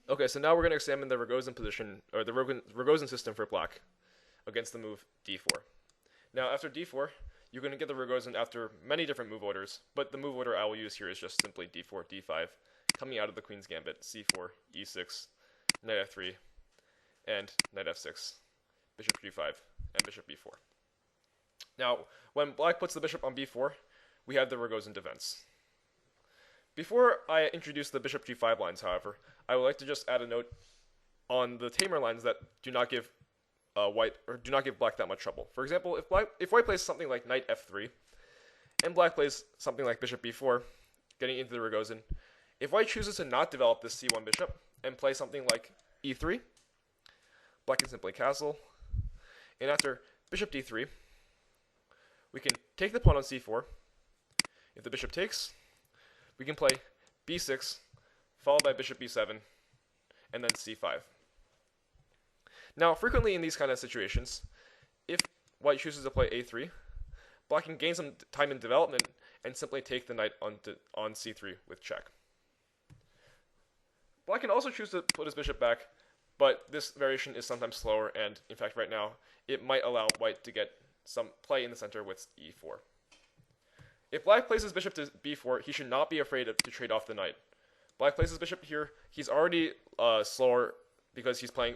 Okay, so now we're going to examine the Ragozin position, or the Ragozin system for black against the move d4. Now, after d4, you're going to get the Ragozin after many different move orders, but the move order I will use here is just simply d4, d5, coming out of the queen's gambit, c4, e6, knight f3, and knight f6, bishop g5, and bishop b4. Now, when black puts the bishop on b4, we have the Ragozin defense. Before I introduce the bishop g5 lines, however, I would like to just add a note on the tamer lines that do not give do not give black that much trouble. For example, if white plays something like knight f3, and black plays something like bishop b4, getting into the Ragozin, if white chooses to not develop this c1 bishop and play something like e3, black can simply castle, and after bishop d3, we can take the pawn on c4. If the bishop takes, we can play b6, followed by bishop b7, and then c5. Now, frequently in these kind of situations, if white chooses to play a3, black can gain some time in development and simply take the knight on c3 with check. Black can also choose to put his bishop back, but this variation is sometimes slower, and in fact right now, it might allow white to get some play in the center with e4. If black plays his bishop to b4, he should not be afraid to trade off the knight. Black plays his bishop here. He's already slower because he's playing.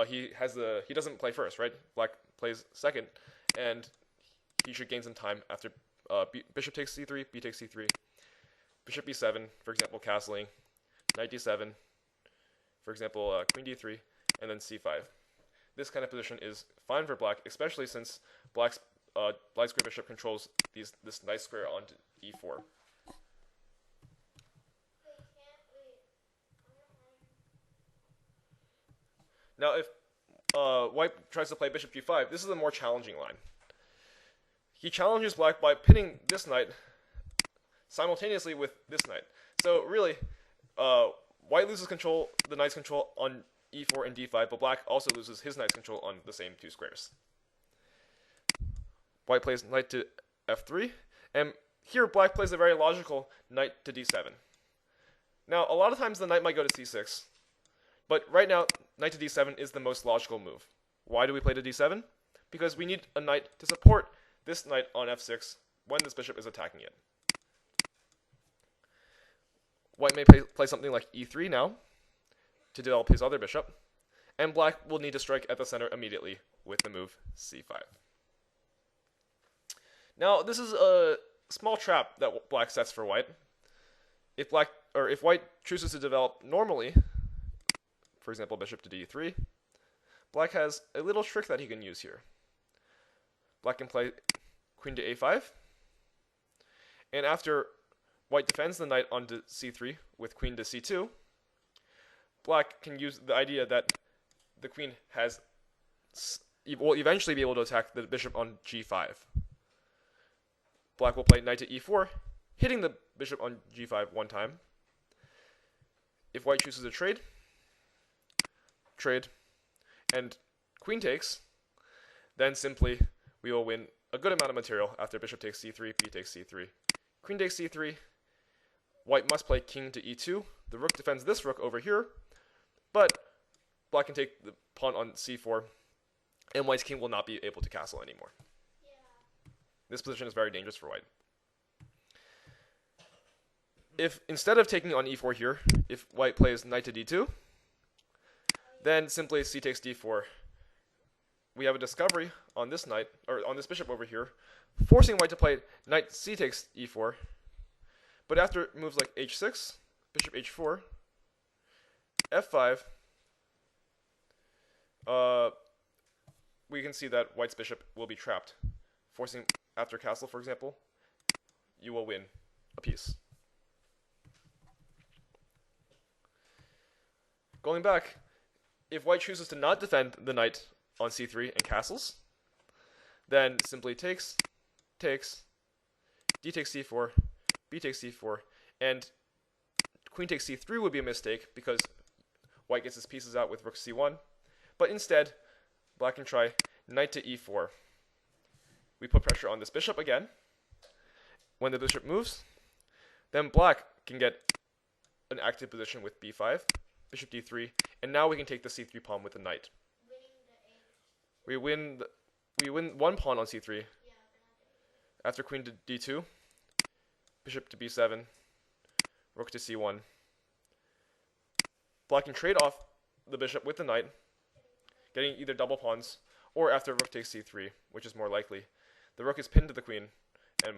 He doesn't play first, right? Black plays second, and he should gain some time after bishop takes c3, b takes c3, bishop b7, for example, castling, knight d7, for example, queen d3, and then c5. This kind of position is fine for black, especially since black's light square bishop controls this nice square onto e4. Now, if white tries to play bishop g5, this is a more challenging line. He challenges black by pinning this knight simultaneously with this knight. So really, white loses control, the knight's control on e4 and d5, but black also loses his knight's control on the same two squares. White plays knight to f3, and here black plays a very logical knight to d7. Now, a lot of times the knight might go to c6, but right now, knight to d7 is the most logical move. Why do we play to d7? Because we need a knight to support this knight on f6 when this bishop is attacking it. White may play something like e3 now to develop his other bishop, and black will need to strike at the center immediately with the move c5. Now, this is a small trap that black sets for white. If white chooses to develop normally, for example, bishop to d3, black has a little trick that he can use here. Black can play queen to a5, and after white defends the knight onto c3 with queen to c2, black can use the idea that the queen will eventually be able to attack the bishop on g5. Black will play knight to e4, hitting the bishop on g5 one time. If white chooses to trade, and queen takes, then simply we will win a good amount of material after bishop takes c3, b takes c3. Queen takes c3, white must play king to e2. The rook defends this rook over here, but black can take the pawn on c4, and white's king will not be able to castle anymore. This position is very dangerous for white. If instead of taking on e4 here, if white plays knight to d2, then simply c takes d4. We have a discovery on this knight, or on this bishop over here, forcing white to play knight c takes e4. But after moves like h6, bishop h4, f5, we can see that white's bishop will be trapped. Forcing after castle, for example, you will win a piece. Going back, if white chooses to not defend the knight on c3 and castles, then simply takes, d takes c4, b takes c4, and queen takes c3 would be a mistake because white gets his pieces out with rook c1. But instead, black can try knight to e4. We put pressure on this bishop again. When the bishop moves, then black can get an active position with b5, bishop d3, and now we can take the c3 pawn with the knight. We win 1 pawn on c3. After queen to d2, bishop to b7, rook to c1. Black can trade off the bishop with the knight, getting either double pawns, or after rook takes c3, which is more likely. The rook is pinned to the queen, and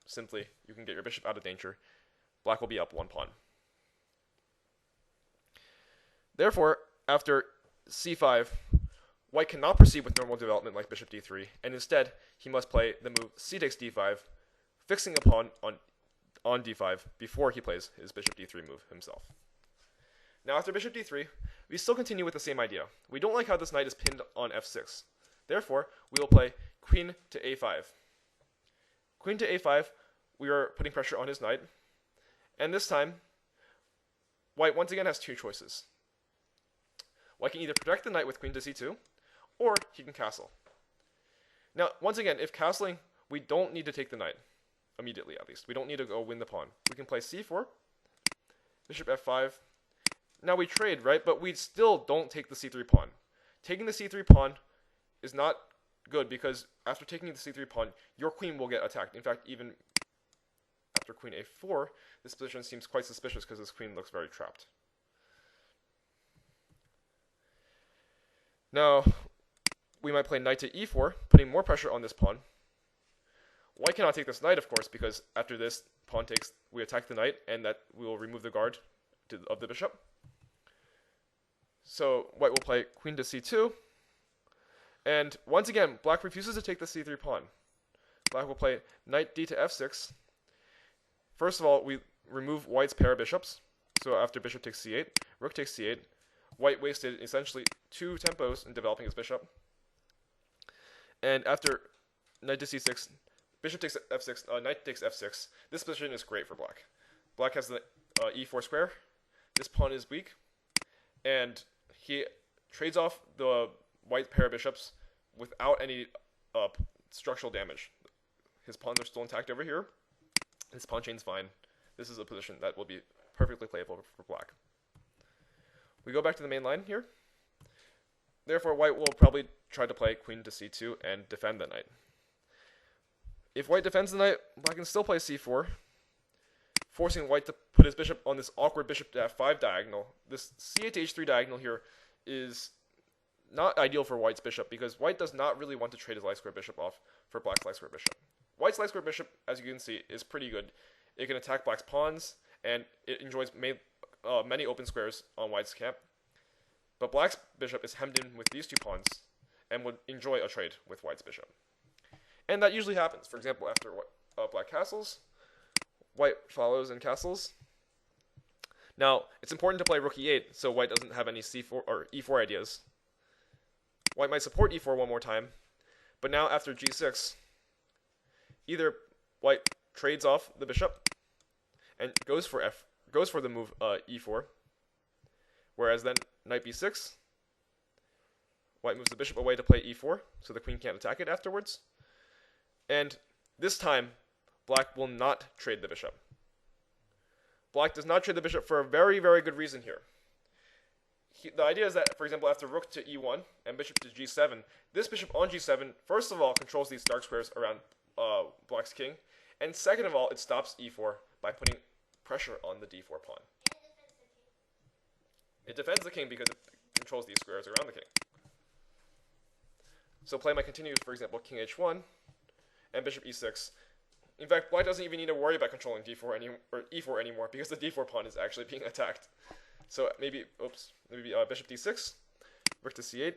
simply you can get your bishop out of danger. Black will be up 1 pawn. Therefore, after c5, white cannot proceed with normal development like bishop d3, and instead he must play the move c takes d5, fixing a pawn on d5 before he plays his bishop d3 move himself. Now after bishop d3, we still continue with the same idea. We don't like how this knight is pinned on f6. Therefore, we will play queen to a5. Queen to a5, we are putting pressure on his knight, and this time, white once again has 2 choices. White can either protect the knight with queen to c2, or he can castle. Now, once again, if castling, we don't need to take the knight, immediately at least. We don't need to go win the pawn. We can play c4, bishop f5. Now we trade, right? But we still don't take the c3 pawn. Taking the c3 pawn is not good because after taking the c3 pawn, your queen will get attacked. In fact, even after queen a4, this position seems quite suspicious because this queen looks very trapped. Now, we might play knight to e4, putting more pressure on this pawn. White cannot take this knight, of course, because after this pawn takes, we attack the knight, and that we will remove the guard of the bishop. So white will play queen to c2, and once again, black refuses to take the c3 pawn. Black will play knight d to f6. First of all, we remove white's pair of bishops. So after bishop takes c8, rook takes c8. White wasted essentially 2 tempos in developing his bishop. And after knight to c6, bishop takes f6, knight takes f6. This position is great for black. Black has the e4 square. This pawn is weak, and he trades off the white pair of bishops without any structural damage. His pawns are still intact over here. His pawn chain's fine. This is a position that will be perfectly playable for black. We go back to the main line here. Therefore, white will probably try to play queen to c2 and defend the knight. If white defends the knight, black can still play c4, forcing white to put his bishop on this awkward bishop to f5 diagonal. This c8 to h3 diagonal here is not ideal for white's bishop because white does not really want to trade his light square bishop off for black's light square bishop. White's light square bishop, as you can see, is pretty good. It can attack black's pawns, and it enjoys many open squares on white's camp. But black's bishop is hemmed in with these 2 pawns and would enjoy a trade with white's bishop. And that usually happens. For example, after black castles, white follows and castles. Now, it's important to play rook e8 so white doesn't have any c4 or e4 ideas. White might support e4 one more time, but now after g6, either white trades off the bishop and goes for the move e4, whereas then knight b6, white moves the bishop away to play e4, so the queen can't attack it afterwards. And this time, black will not trade the bishop. Black does not trade the bishop for a very, very good reason here. The idea is that, for example, after rook to e1 and bishop to g7, this bishop on g7, first of all, controls these dark squares around black's king, and second of all, it stops e4 by putting pressure on the d4 pawn. It defends the king because it controls these squares around the king. So play might continue, for example, king h1 and bishop e6. In fact, black doesn't even need to worry about controlling e4 anymore because the d4 pawn is actually being attacked. So maybe bishop d6, rook to c8,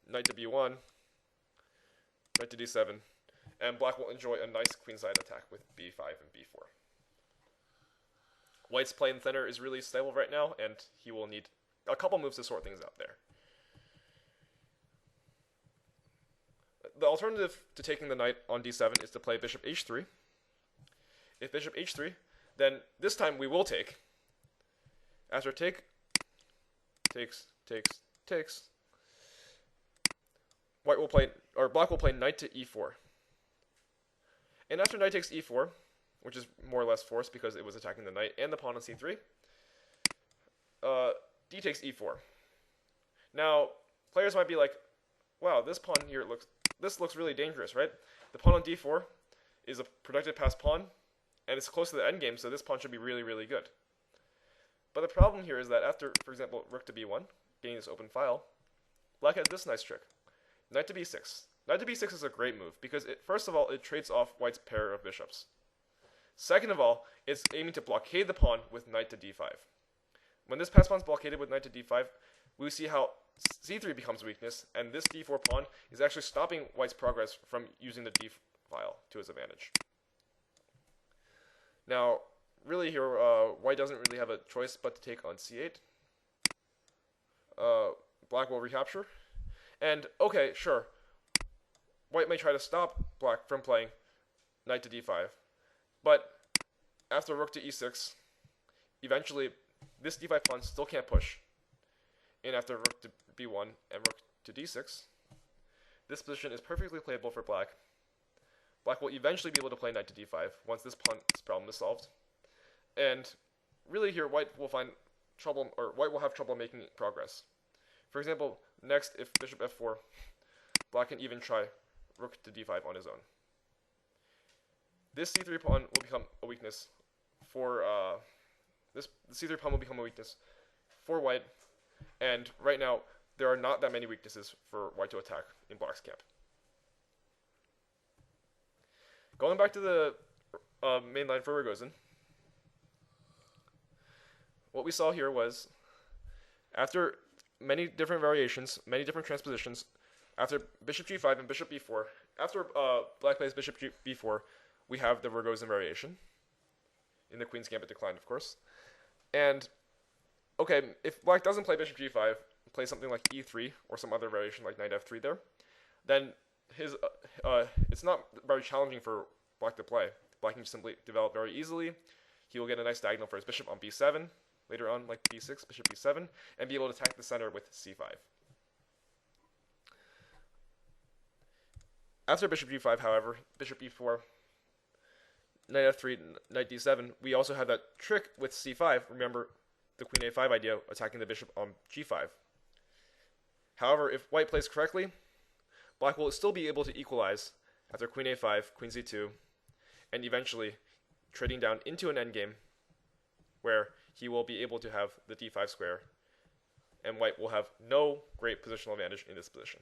knight to b1, knight to d7, and black will enjoy a nice queenside attack with b5 and b4. White's play in the center is really stable right now, and he will need a couple moves to sort things out there. The alternative to taking the knight on d7 is to play bishop h3. If bishop h3, then this time we will take. After takes, black will play knight to e4. And after knight takes e4, which is more or less forced because it was attacking the knight and the pawn on c3, d3 he takes e4. Now, players might be like, wow, this pawn here looks really dangerous, right? The pawn on d4 is a protected passed pawn, and it's close to the endgame, so this pawn should be really, really good. But the problem here is that after, for example, rook to b1, getting this open file, black has this nice trick. Knight to b6. Knight to b6 is a great move, because first of all, it trades off white's pair of bishops. Second of all, it's aiming to blockade the pawn with knight to d5. When this passed pawn is blockaded with knight to d5, we see how c3 becomes a weakness, and this d4 pawn is actually stopping white's progress from using the d file to his advantage. Now, really here, white doesn't really have a choice but to take on c8. Black will recapture. And, okay, sure, white may try to stop black from playing knight to d5. But after rook to e6, eventually this d5 pawn still can't push. And after rook to b1 and rook to d6, this position is perfectly playable for black. Black will eventually be able to play knight to d5 once this pawn's problem is solved. And really here, white will find trouble, or white will have trouble making progress. For example, next, if bishop f4, black can even try rook to d5 on his own. This c3 pawn will become a weakness for the c3 pawn will become a weakness for white, and right now there are not that many weaknesses for white to attack in black's camp. Going back to the main line for Ragozin, what we saw here was after many different variations, many different transpositions, after bishop g5 and bishop b4, after black plays bishop b4, we have the Ragozin variation in the Queen's Gambit decline, of course. And okay, if black doesn't play bishop g5, play something like e3 or some other variation like knight f3 there, then it's not very challenging for black to play. Black can simply develop very easily. He will get a nice diagonal for his bishop on b7, later on like b6, bishop b7, and be able to attack the center with c5. After bishop g5, however, bishop e4, knight f3, knight d7, we also have that trick with c5. Remember the queen a5 idea, attacking the bishop on g5. However, if white plays correctly, black will still be able to equalize after queen a5, queen c2, and eventually trading down into an endgame where he will be able to have the d5 square, and white will have no great positional advantage in this position.